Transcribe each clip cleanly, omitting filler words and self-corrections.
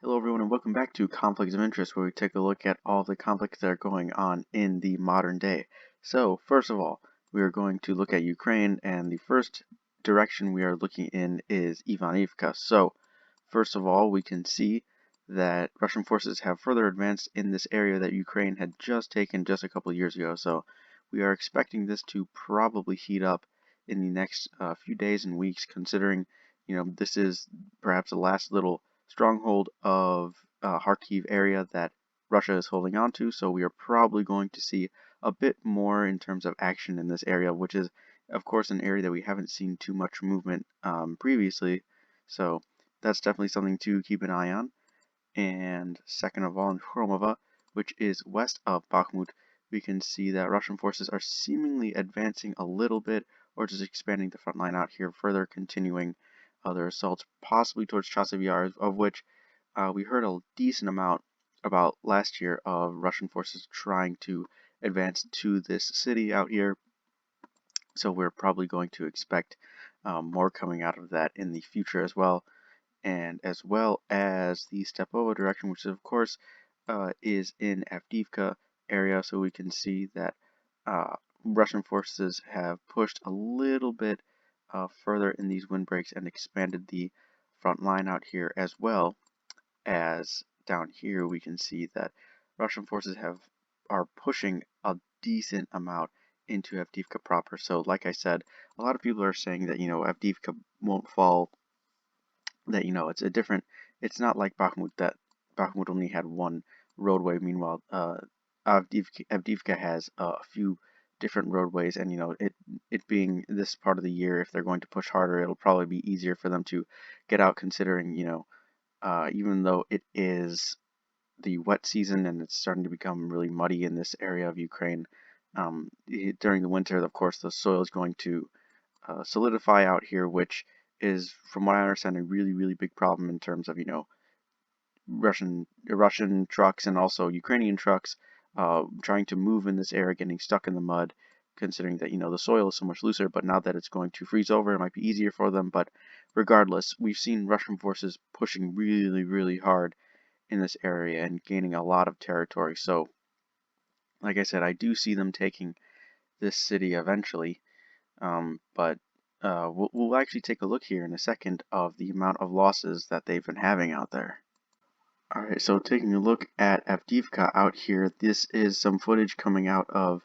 Hello everyone and welcome back to Conflicts of Interest, where we take a look at all the conflicts that are going on in the modern day. So first of all, we are going to look at Ukraine, and the first direction we are looking in is Ivanivka. So first of all, we can see that Russian forces have further advanced in this area that Ukraine had just taken just a couple of years ago. So we are expecting this to probably heat up in the next few days and weeks, considering this is perhaps the last little stronghold of Kharkiv area that Russia is holding on to, so we are probably going to see a bit more in terms of action in this area, which is, of course, an area that we haven't seen too much movement previously, so that's definitely something to keep an eye on. And second of all, in Chromova, which is west of Bakhmut, we can see that Russian forces are seemingly advancing a little bit, or just expanding the front line out here, further continuing their assaults, possibly towards Chasiv Yar, of which we heard a decent amount about last year of Russian forces trying to advance to this city out here. So we're probably going to expect more coming out of that in the future as well, and as well as the Stepovo direction, which of course is in Avdiivka area. So we can see that Russian forces have pushed a little bit further in these windbreaks and expanded the front line out here, as well as down here we can see that Russian forces are pushing a decent amount into Avdiivka proper. So like I said, a lot of people are saying that Avdiivka won't fall, that it's not like Bakhmut, that Bakhmut only had one roadway. Meanwhile, Avdiivka has a few different roadways, and it being this part of the year, if they're going to push harder, it'll probably be easier for them to get out, considering even though it is the wet season and it's starting to become really muddy in this area of Ukraine. During the winter, of course, the soil is going to solidify out here, which is, from what I understand, a really, really big problem in terms of Russian trucks and also Ukrainian trucks trying to move in this area, getting stuck in the mud, considering that the soil is so much looser. But now that it's going to freeze over, it might be easier for them. But regardless, we've seen Russian forces pushing really, really hard in this area and gaining a lot of territory. So, like I said, I do see them taking this city eventually. But we'll actually take a look here in a second of the amount of losses that they've been having out there. Alright, so taking a look at Avdiivka out here, this is some footage coming out of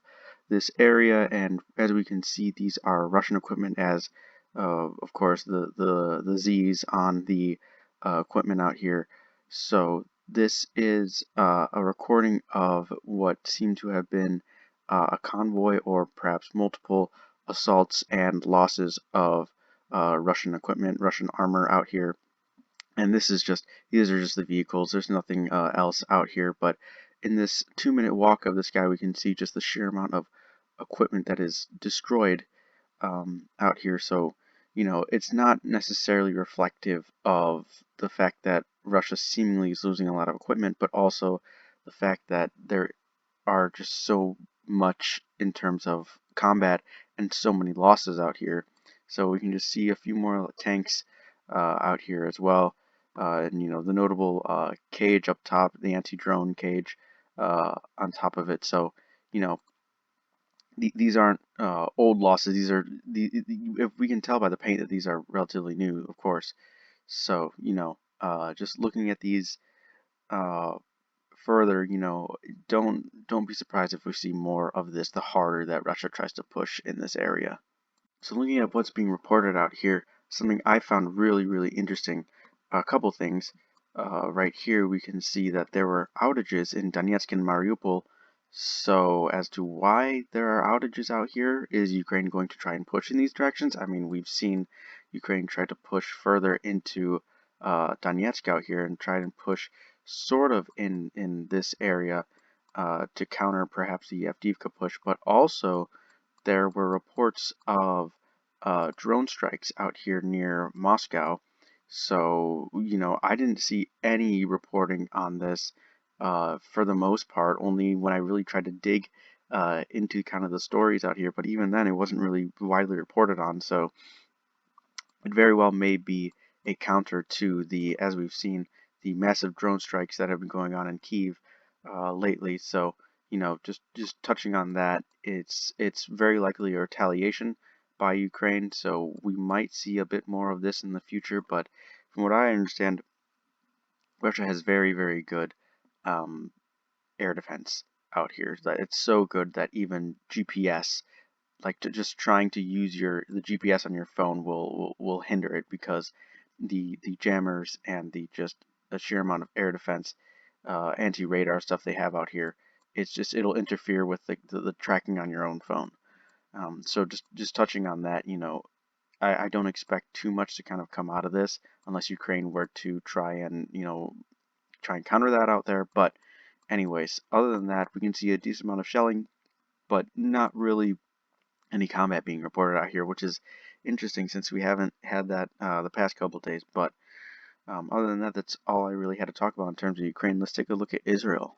this area, and as we can see, these are Russian equipment, as of course the Z's on the equipment out here. So this is a recording of what seemed to have been a convoy, or perhaps multiple assaults and losses of Russian equipment, Russian armor out here. And these are just the vehicles. There's nothing else out here. But in this 2-minute walk of this guy, we can see just the sheer amount of equipment that is destroyed out here. So, it's not necessarily reflective of the fact that Russia seemingly is losing a lot of equipment, but also the fact that there are just so much in terms of combat and so many losses out here. So we can just see a few more tanks out here as well. And the notable cage up top, the anti-drone cage on top of it. So these aren't old losses. These are if we can tell by the paint that these are relatively new, of course. So just looking at these further, don't be surprised if we see more of this the harder that Russia tries to push in this area. So looking at what's being reported out here, something I found really, really interesting, a couple things. Right here we can see that there were outages in Donetsk and Mariupol. So as to why there are outages out here, is Ukraine going to try and push in these directions? I mean, we've seen Ukraine try to push further into Donetsk out here and try and push sort of in this area to counter perhaps the Avdiivka push, but also there were reports of drone strikes out here near Moscow. So, I didn't see any reporting on this for the most part, only when I really tried to dig into kind of the stories out here. But even then, it wasn't really widely reported on. So it very well may be a counter to as we've seen, the massive drone strikes that have been going on in Kyiv lately. So, just touching on that, it's very likely a retaliation by Ukraine. So we might see a bit more of this in the future. But from what I understand, Russia has very, very good um, air defense out here. That it's so good that even GPS, like just trying to use the GPS on your phone will hinder it, because the jammers and the sheer amount of air defense, anti-radar stuff they have out here. It'll interfere with the tracking on your own phone. So just touching on that, I don't expect too much to kind of come out of this unless Ukraine were to try and counter that out there. But anyways, other than that, we can see a decent amount of shelling, but not really any combat being reported out here, which is interesting since we haven't had that the past couple days. But other than that, that's all I really had to talk about in terms of Ukraine. Let's take a look at Israel.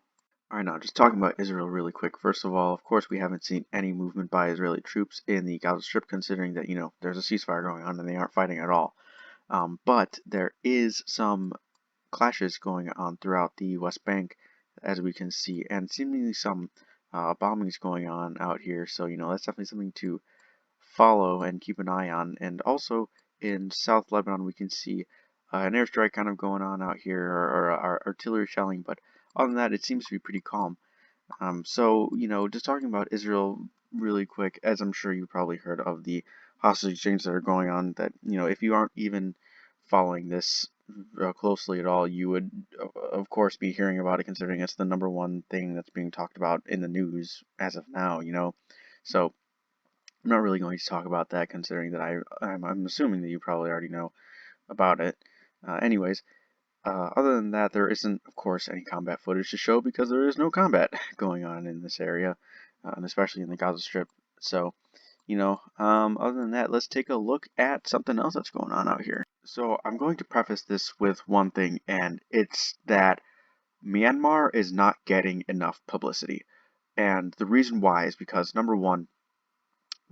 All right, now just talking about Israel really quick. First of all, of course, we haven't seen any movement by Israeli troops in the Gaza Strip, considering that there's a ceasefire going on and they aren't fighting at all. But there is some clashes going on throughout the West Bank, as we can see, and seemingly some bombings going on out here. So that's definitely something to follow and keep an eye on. And also in South Lebanon, we can see an airstrike kind of going on out here, or artillery shelling. But other than that, it seems to be pretty calm. So, just talking about Israel really quick, as I'm sure you probably heard of the hostage exchanges that are going on, that, if you aren't even following this closely at all, you would, of course, be hearing about it, considering it's the number one thing that's being talked about in the news as of now. So, I'm not really going to talk about that, considering that I'm assuming that you probably already know about it. Anyways, other than that, there isn't, of course, any combat footage to show, because there is no combat going on in this area, and especially in the Gaza Strip. So, other than that, let's take a look at something else that's going on out here. So, I'm going to preface this with one thing, and it's that Myanmar is not getting enough publicity. And the reason why is because, number one,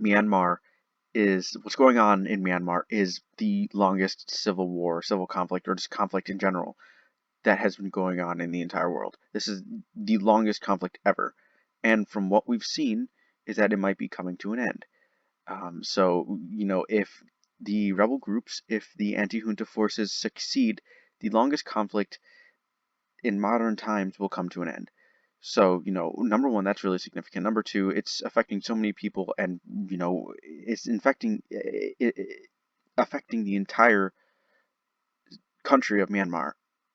what's going on in Myanmar is the longest civil conflict, or just conflict in general, that has been going on in the entire world. This is the longest conflict ever. And from what we've seen, is that it might be coming to an end. So, if the rebel groups, if the anti-junta forces succeed, the longest conflict in modern times will come to an end. So, number one, that's really significant. Number two, it's affecting so many people, and, it's affecting the entire country of Myanmar.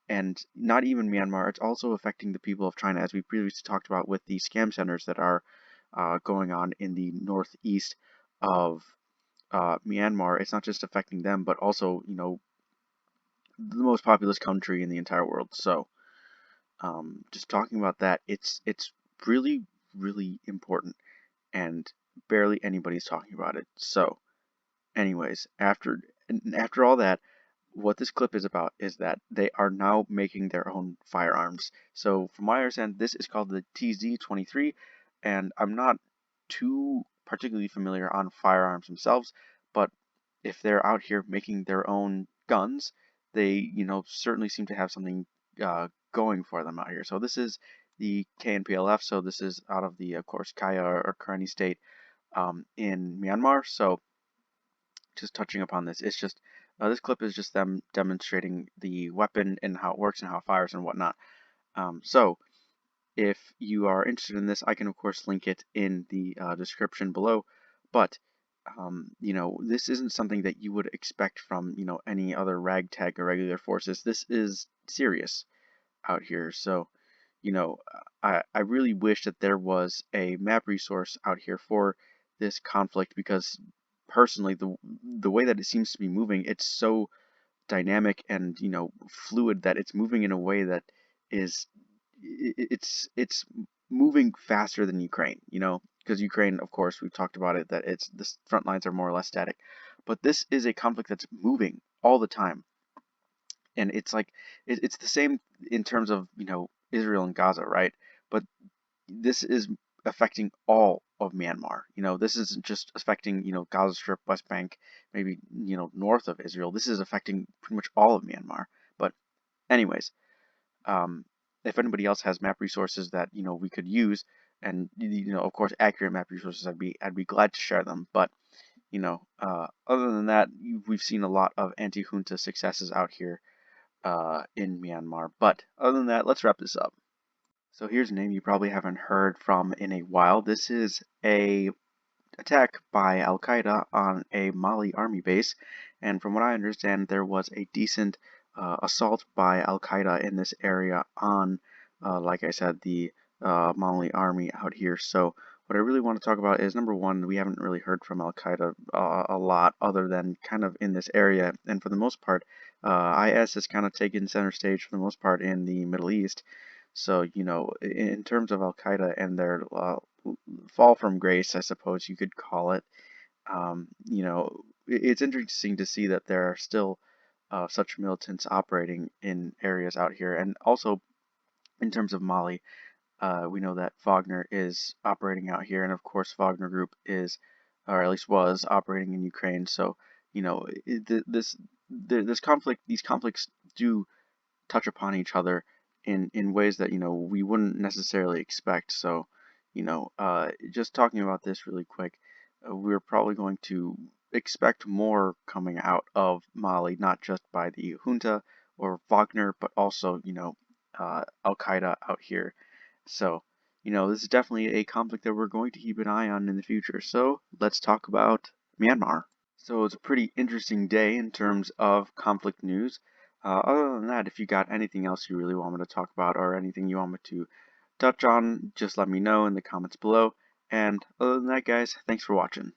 And not even Myanmar, it's also affecting the people of China, as we previously talked about with the scam centers that are going on in the northeast of Myanmar. It's not just affecting them, but also, the most populous country in the entire world. So, just talking about that, it's really, really important, and barely anybody's talking about it. So, anyways, after all that, what this clip is about is that they are now making their own firearms. So from my understanding, this is called the TZ-23, and I'm not too particularly familiar on firearms themselves, but if they're out here making their own guns, they, certainly seem to have something going for them out here. So this is the KNPLF, so this is out of the, of course, Kaya or Karenni state in Myanmar. So just touching upon this, it's just this clip is just them demonstrating the weapon and how it works and how it fires and whatnot. So if you are interested in this, I can of course link it in the description below. But this isn't something that you would expect from any other ragtag or regular forces. This is serious out here. So I really wish that there was a map resource out here for this conflict, because personally, the way that it seems to be moving, it's so dynamic and fluid, that it's moving in a way that is it's moving faster than Ukraine. Because Ukraine, of course, we've talked about it, that the front lines are more or less static, but this is a conflict that's moving all the time. And it's like it's the same in terms of Israel and Gaza, right? But this is affecting all of Myanmar. This isn't just affecting Gaza Strip, West Bank, maybe north of Israel. This is affecting pretty much all of Myanmar. But anyways, if anybody else has map resources that we could use, and of course accurate map resources, I'd be glad to share them. But other than that, we've seen a lot of anti-junta successes out here in Myanmar. But other than that, let's wrap this up. So here's a name you probably haven't heard from in a while. This is a attack by Al Qaeda on a Mali army base, and from what I understand, there was a decent assault by Al Qaeda in this area on, like I said, the Mali army out here. So what I really want to talk about is, number one, we haven't really heard from Al Qaeda a lot, other than kind of in this area, and for the most part, IS has kind of taken center stage for the most part in the Middle East. So, in terms of Al Qaeda and their fall from grace, I suppose you could call it. It's interesting to see that there are still such militants operating in areas out here. And also, in terms of Mali, we know that Wagner is operating out here, and of course, Wagner Group is, or at least was, operating in Ukraine. So, this conflict, these conflicts do touch upon each other in ways that we wouldn't necessarily expect. So, just talking about this really quick, we're probably going to expect more coming out of Mali, not just by the junta or Wagner, but also Al Qaeda out here. So, this is definitely a conflict that we're going to keep an eye on in the future. So, let's talk about Myanmar. So it's a pretty interesting day in terms of conflict news. Other than that, if you got anything else you really want me to talk about or anything you want me to touch on, just let me know in the comments below. And other than that, guys, thanks for watching.